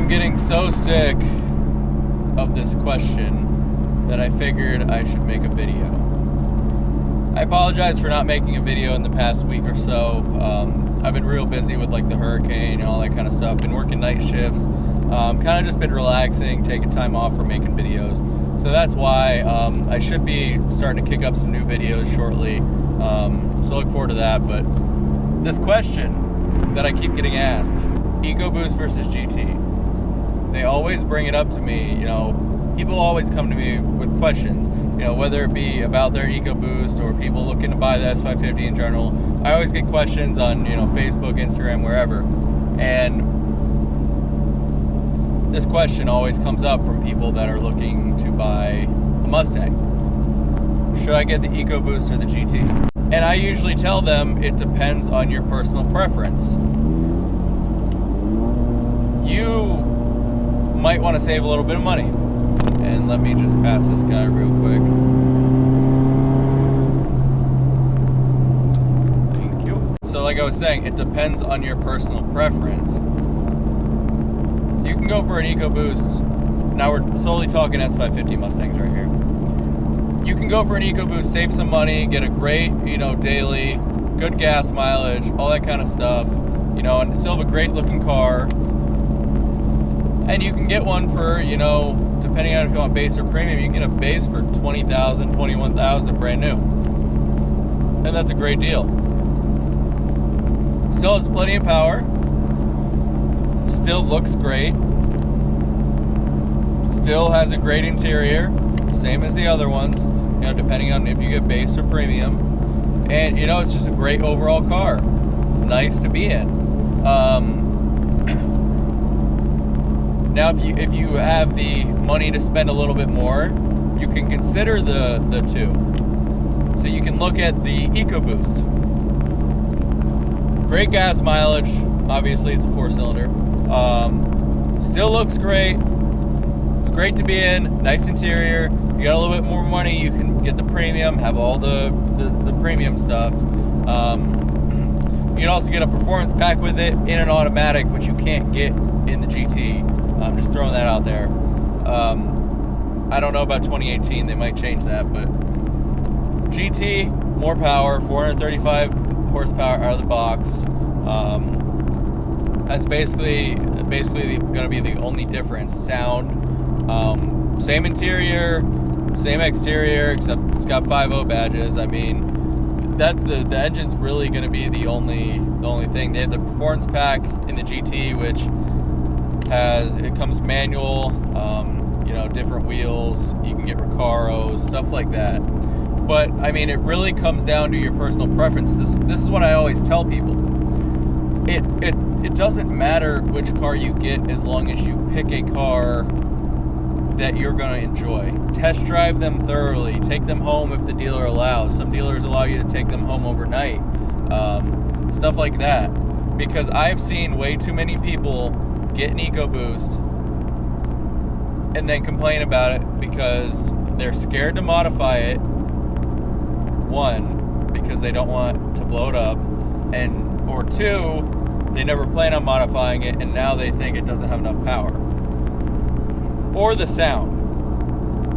I'm getting so sick of this question that I figured I should make a video. I apologize for not making a video in the past week or so. I've been real busy with like the hurricane and all that kind of stuff. Been working night shifts. Kind of just been relaxing, taking time off from making videos. So that's why I should be starting to kick up some new videos shortly. So look forward to that. But this question that I keep getting asked, EcoBoost versus GT. They always bring it up to me, people always come to me with questions, whether it be about their EcoBoost or people looking to buy the S550 in general. I always get questions on, Facebook, Instagram, wherever. And this question always comes up from people that are looking to buy a Mustang. Should I get the EcoBoost or the GT? And I usually tell them it depends on your personal preference. You might want to save a little bit of money. And let me just pass this guy real quick. Thank you. So like I was saying, it depends on your personal preference. You can go for an EcoBoost. Now we're solely talking S550 Mustangs right here. You can go for an EcoBoost, save some money, get a great, daily, good gas mileage, all that kind of stuff, and still have a great looking car. And you can get one for, depending on if you want base or premium, you can get a base for $20,000, $21,000 brand new. And that's a great deal. Still has plenty of power. Still looks great. Still has a great interior, same as the other ones, depending on if you get base or premium. And, it's just a great overall car. It's nice to be in. Now, if you have the money to spend a little bit more, you can consider the two. So you can look at the EcoBoost. Great gas mileage. Obviously, it's a 4-cylinder. Still looks great. It's great to be in. Nice interior. You got a little bit more money, you can get the premium, have all the premium stuff. You can also get a performance pack with it in an automatic, which you can't get in the GT. I'm just throwing that out there. I don't know about 2018, they might change that, but GT, more power, 435 horsepower out of the box. That's basically going to be the only difference. Sound, same interior, same exterior, except it's got 5.0 badges. I mean, that's the engine's really going to be the only thing. They have the performance pack in the GT, which comes manual, different wheels. You can get Recaros, stuff like that. But I mean, it really comes down to your personal preference. This is what I always tell people. It doesn't matter which car you get as long as you pick a car that you're going to enjoy. Test drive them thoroughly. Take them home if the dealer allows. Some dealers allow you to take them home overnight. Stuff like that. Because I've seen way too many people get an EcoBoost and then complain about it because they're scared to modify it. One, because they don't want to blow it up, or two, they never plan on modifying it and now they think it doesn't have enough power. Or the sound.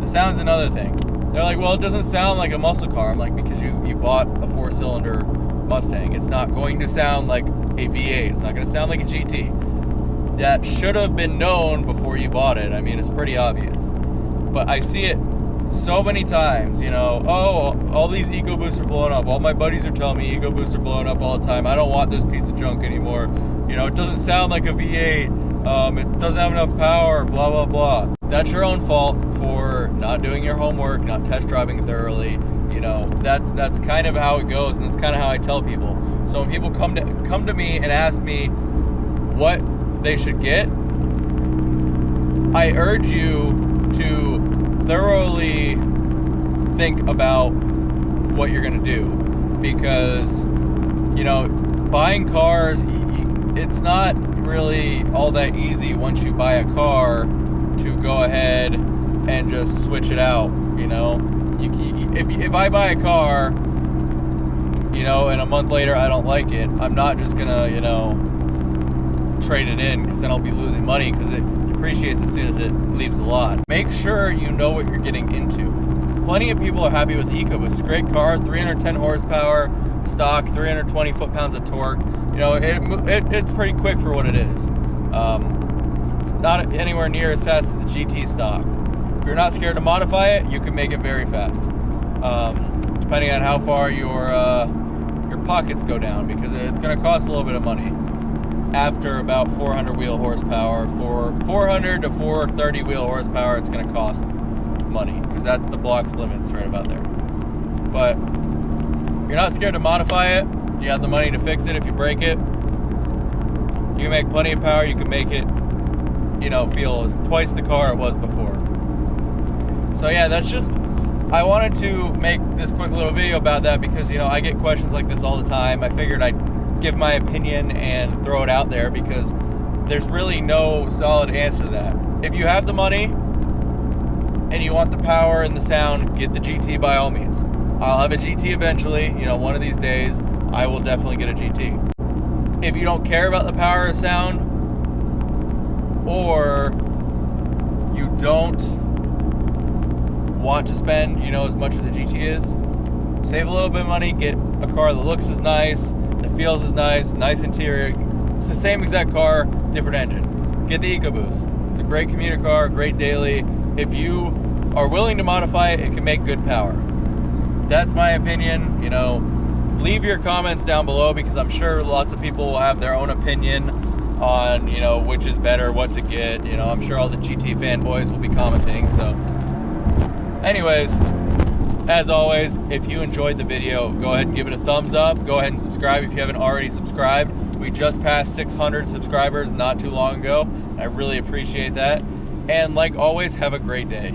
The sound's another thing. They're like, well, it doesn't sound like a muscle car. I'm like, because you bought a 4-cylinder Mustang. It's not going to sound like a V8. It's not going to sound like a GT. That should have been known before you bought it. I mean, it's pretty obvious. But I see it so many times, all these EcoBoosts are blowing up. All my buddies are telling me EcoBoosts are blowing up all the time. I don't want this piece of junk anymore. It doesn't sound like a V8. It doesn't have enough power, blah, blah, blah. That's your own fault for not doing your homework, not test driving thoroughly. That's kind of how it goes, and that's kind of how I tell people. So when people come to me and ask me what they should get, I urge you to thoroughly think about what you're going to do. Because, buying cars, it's not really all that easy once you buy a car to go ahead and just switch it out. If I buy a car, and a month later I don't like it, I'm not just gonna trade it in, because then I'll be losing money because it depreciates as soon as it leaves the lot. Make sure you know what you're getting into. Plenty of people are happy with the EcoBoost. Great car, 310 horsepower, stock, 320 foot-pounds of torque. You know, it's pretty quick for what it is. It's not anywhere near as fast as the GT stock. If you're not scared to modify it, you can make it very fast. Depending on how far your pockets go down, because it's going to cost a little bit of money. After about 400 wheel horsepower, for 400 to 430 wheel horsepower, it's going to cost money, because that's the block's limits right about there. But you're not scared to modify it. You have the money to fix it if you break it. You can make plenty of power. You can make it, you know, feel twice the car it was before. So yeah, that's just, I wanted to make this quick little video about that because, you know, I get questions like this all the time. I figured I'd give my opinion and throw it out there because there's really no solid answer to that. If you have the money and you want the power and the sound, get the GT by all means. I'll have a GT eventually, you know, one of these days I will definitely get a GT. If you don't care about the power or sound, or you don't want to spend, you know, as much as a GT is, save a little bit of money, get a car that looks as nice, that feels as nice interior. It's the same exact car, different engine. Get the EcoBoost. It's a great commuter car, great daily. If you are willing to modify it, it can make good power. That's my opinion. You know, leave your comments down below because I'm sure lots of people will have their own opinion on, you know, which is better, what to get. You know, I'm sure all the GT fanboys will be commenting. So anyways, as always, if you enjoyed the video, go ahead and give it a thumbs up. Go ahead and subscribe if you haven't already subscribed. We just passed 600 subscribers not too long ago. I really appreciate that. And like always, have a great day.